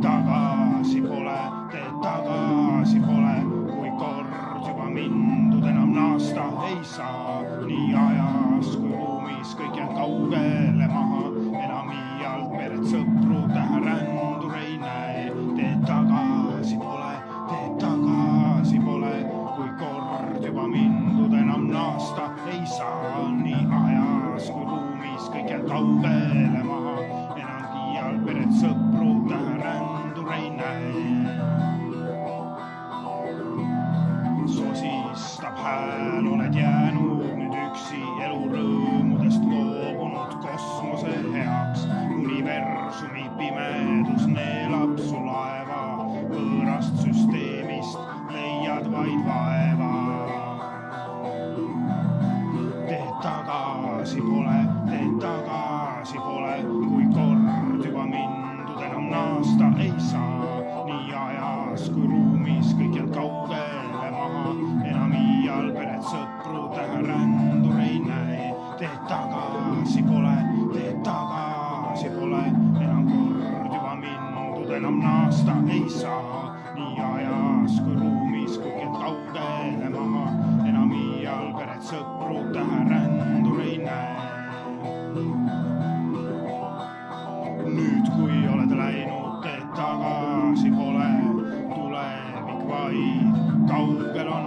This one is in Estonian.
tagasi pole, teed tagasi pole, kui kord juba mindud enam naasta ei saa. nii ajas kui ruumis kõik jääb kaugele maha, enam iialt peret sõpru tähe rändur ei näe. teed tagasi pole, kui kord juba mindud enam naasta ei saa. nii ajas kui ruumis kõik jääb kaugele maha, enam iialt peret sõpru tähe rändur ei näe. sosistab hääl, oled jäänud nüüd üksi, elu rõõmudest loobunud kosmose heaks. universumi pimedus neelab su laeva, võõrast süsteemist leiad vaid vaeva. teed tagasi pole, kui kord juba mindud enam naasta ei saa. nii ajas kui ruumis kõik jääd kaugele maha, enam iial peret sõpru tähe rändur ei näe. teed tagasi pole, enam kord juba mindud enam naasta ei saa. nii ajas kui ruumis kõik jääd kaugele maha, enam iial peret sõpru tähe rändur ei näe. nüüd kui oled läinud, teed tagasi pole, tulevik vaid kaugel on